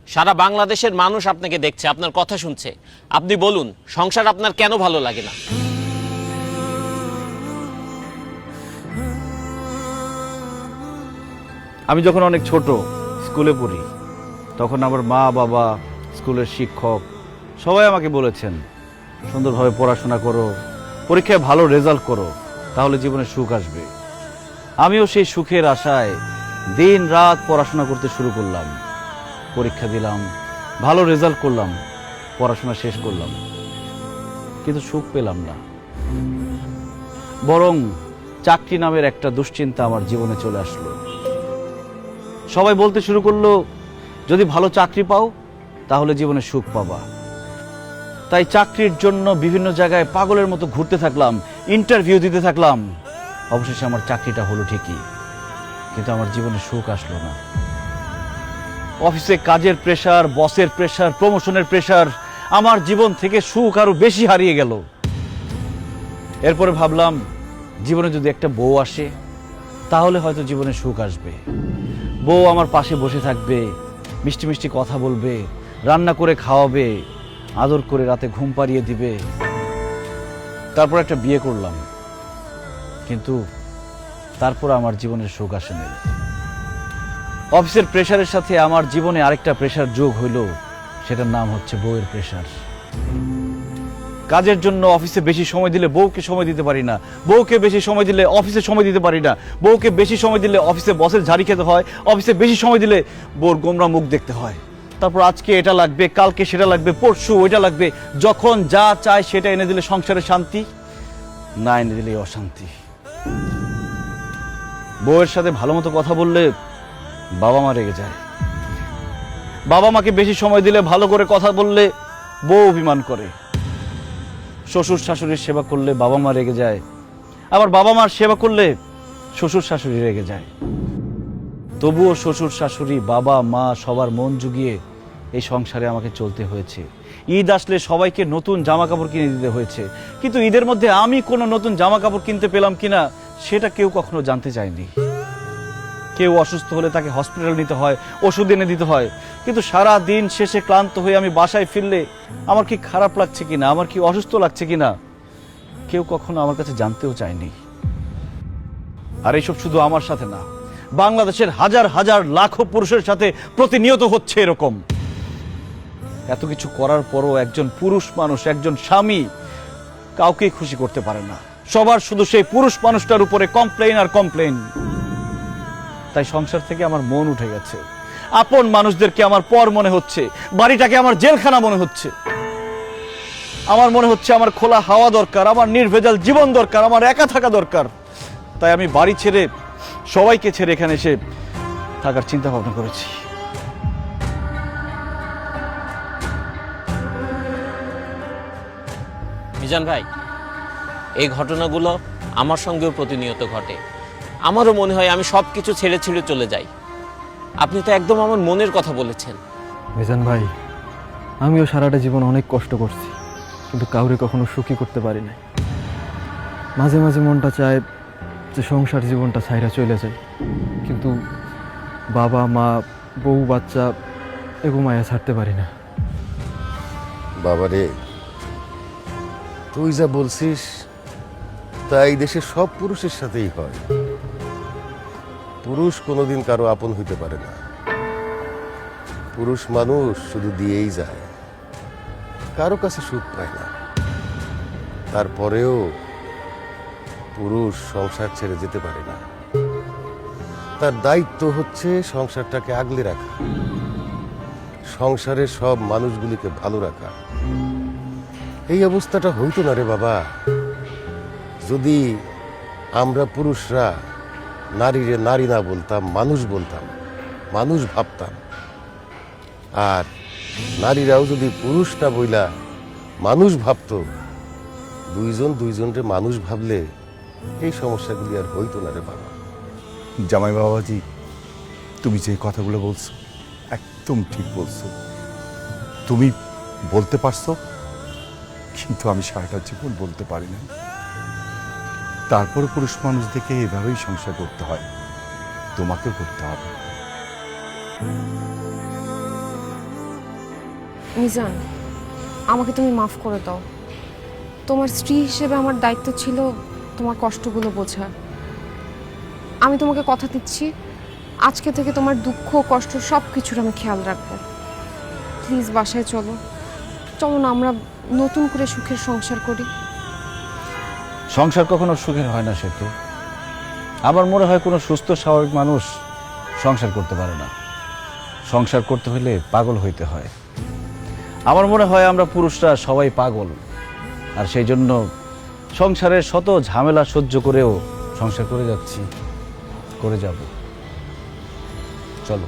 সারা বাংলাদেশের মানুষ আপনাকে দেখছে, আপনার কথা শুনছে। আপনি বলুন, সংসার আপনার কেন ভালো লাগে না? আমি যখন অনেক ছোট স্কুলে পড়ি, তখন আমার মা বাবা, স্কুলের শিক্ষক সবাই আমাকে বলেছেন, সুন্দরভাবে পড়াশোনা করো, পরীক্ষায় ভালো রেজাল্ট করো, তাহলে জীবনে সুখ আসবে। আমিও সেই সুখের আশায় দিন রাত পড়াশোনা করতে শুরু করলাম। পরীক্ষা দিলাম, ভালো রেজাল্ট করলাম, পড়াশোনা শেষ করলাম, কিন্তু সুখ পেলাম না। বরং চাকরি নামের একটা দুশ্চিন্তা আমার জীবনে চলে আসলো। সবাই বলতে শুরু করলো, যদি ভালো চাকরি পাও তাহলে জীবনে সুখ পাবা। তাই চাকরির জন্য বিভিন্ন জায়গায় পাগলের মতো ঘুরতে থাকলাম, ইন্টারভিউ দিতে থাকলাম। অবশেষে আমার চাকরিটা হলো ঠিকই, কিন্তু আমার জীবনে সুখ আসলো না। অফিসে কাজের প্রেসার, বসের প্রেসার, প্রমোশনের প্রেসার, আমার জীবন থেকে সুখ আরো বেশি হারিয়ে গেল। এরপরে ভাবলাম, জীবনে যদি একটা বউ আসে তাহলে হয়তো জীবনে সুখ আসবে। বউ আমার পাশে বসে থাকবে, মিষ্টি মিষ্টি কথা বলবে, রান্না করে খাওয়াবে, আদর করে রাতে ঘুম পাড়িয়ে দিবে। তারপর একটা বিয়ে করলাম, কিন্তু তারপর আমার জীবনের সুখ আসেনি। অফিসের প্রেসারের সাথে আমার জীবনে আরেকটা প্রেসার যোগ হইল, সেটার নাম হচ্ছে বউয়ের প্রেসার। কাজের জন্য অফিসে বেশি সময় দিলে বউকে সময় দিতে পারি না, বউকে বেশি সময় দিলে অফিসে সময় দিতে পারি না, বউকে বেশি সময় দিলে অফিসে বসের ঝাড়ি খেতে হয়, অফিসে বেশি সময় দিলে বউর গোমরা মুখ দেখতে হয়। তারপর আজকে এটা লাগবে, কালকে সেটা লাগবে, পরশু ওইটা লাগবে। যখন যা চায় সেটা এনে দিলে সংসারে শান্তি, না এনে দিলে অশান্তি। বউয়ের সাথে ভালো মতো কথা বললে বাবা মা রেগে যায়, বাবা মাকে বেশি সময় দিলে, ভালো করে কথা বললে বউ অভিমান করে। শ্বশুর শাশুড়ির সেবা করলে বাবা মা রেগে যায়, আবার বাবা মার সেবা করলে শ্বশুর শাশুড়ি রেগে যায়। তবুও শ্বশুর শাশুড়ি, বাবা মা সবার মন জুগিয়ে এই সংসারে আমাকে চলতে হয়েছে। ঈদ আসলে সবাইকে নতুন জামা কাপড় কিনে দিতে হয়েছে, কিন্তু ঈদের মধ্যে আমি কোনো নতুন জামা কাপড় কিনতে পেলাম কিনা সেটা কেউ কখনো জানতে চায়নি। কেউ অসুস্থ হলে তাকে হসপিটাল নিতে হয়, ওষুধ এনে দিতে হয়, কিন্তু সারা দিন শেষে ক্লান্ত হয়ে আমি বাসায় ফিরলে আমার কি খারাপ লাগছে কিনা, আমার কি অসুস্থ লাগছে কিনা কেউ কখনো আমার কাছে জানতেও চায়নি। আর এইসব শুধু আমার সাথে না, বাংলাদেশের হাজার হাজার লাখো পুরুষের সাথে প্রতিনিয়ত হচ্ছে এরকম। এত কিছু করার পরও একজন পুরুষ মানুষ, একজন স্বামী কাউকেই খুশি করতে পারে না। সবার শুধু সেই পুরুষ মানুষটার উপরে কমপ্লেইন আর কমপ্লেইন। তাই সংসার থেকে আমার মন উঠে গেছে। আপন মানুষদেরকে আমার পর মনে হচ্ছে, বাড়িটাকে আমার জেলখানা মনে হচ্ছে। আমার মনে হচ্ছে আমার খোলা হাওয়া দরকার, আমার নির্ভেজাল জীবন দরকার, আমার একা থাকা দরকার। তাই আমি বাড়ি ছেড়ে, সবাইকে ছেড়ে এখানে এসে থাকার চিন্তা ভাবনা করেছি। মিজান ভাই, এই ঘটনাগুলো আমার সঙ্গেও প্রতিনিয়ত ঘটে। আমারও মনে হয় আমি সব কিছু ছেড়ে ছেড়ে চলে যাই। আপনি তো একদম আমার মনের কথা বলেছেন। মিজান ভাই, আমিও সারাটা জীবন অনেক কষ্ট করছি, কিন্তু কাউরে কখনো সুখী করতে পারি নাই। মাঝে মাঝে মনটা চায় যে সংসার জীবনটা ছাইরা চলে যায়, কিন্তু বাবা মা, বউ বাচ্চা এগো মায়া ছাড়তে পারি না। বাবারে, তুই যা বলছিস তাই দেশের সব পুরুষের সাথেই হয়। পুরুষ কোনোদিন কারো আপন হইতে পারে না। পুরুষ মানুষ শুধু দিয়েই যায়, কারো কাছে সুখ পায় না। তারপরেও পুরুষ সংসার ছেড়ে যেতে পারে না। তার দায়িত্ব হচ্ছে সংসারটাকে আগলে রাখা, সংসারের সব মানুষগুলিকে ভালো রাখা। এই অবস্থাটা হইতো না রে বাবা, যদি আমরা পুরুষরা নারীরে নারী না বলতাম, মানুষ বলতাম, মানুষ ভাবতাম। আর নারীরাও যদি পুরুষ না বইলা মানুষ ভাবতো, দুইজন দুইজনরে মানুষ ভাবলে এই সমস্যাগুলি আর হইতো না রে বাবা। জামাই বাবাজি, তুমি যে কথাগুলো বলছো একদম ঠিক বলছো। তুমি বলতে পারছো, কিন্তু আমি সারাটা জীবন বলতে পারি না। তারপর পুরুষ মানুষদেরকে এভাবেই সংসার করতে হয়, তোমাকে করতে হবে। মিজান, আমাকে তুমি মাফ করে দাও। তোমার স্ত্রী হিসেবে আমার দায়িত্ব ছিল তোমার কষ্টগুলো বোঝা। আমি তোমাকে কথা দিচ্ছি, আজকে থেকে তোমার দুঃখ কষ্ট সব কিছুর আমি খেয়াল রাখবো। প্লিজ বাসায় চলো, চলো না আমরা নতুন করে সুখের সংসার করি। সংসার কখনো সুখের হয় না সেতু। আমার মনে হয় কোনো সুস্থ স্বাভাবিক মানুষ সংসার করতে পারে না। সংসার করতে হলে পাগল হইতে হয়। আমার মনে হয় আমরা পুরুষরা সবাই পাগল, আর সেই জন্য সংসারের শত ঝামেলা সহ্য করেও সংসার করে যাচ্ছি, করে যাব। চলো।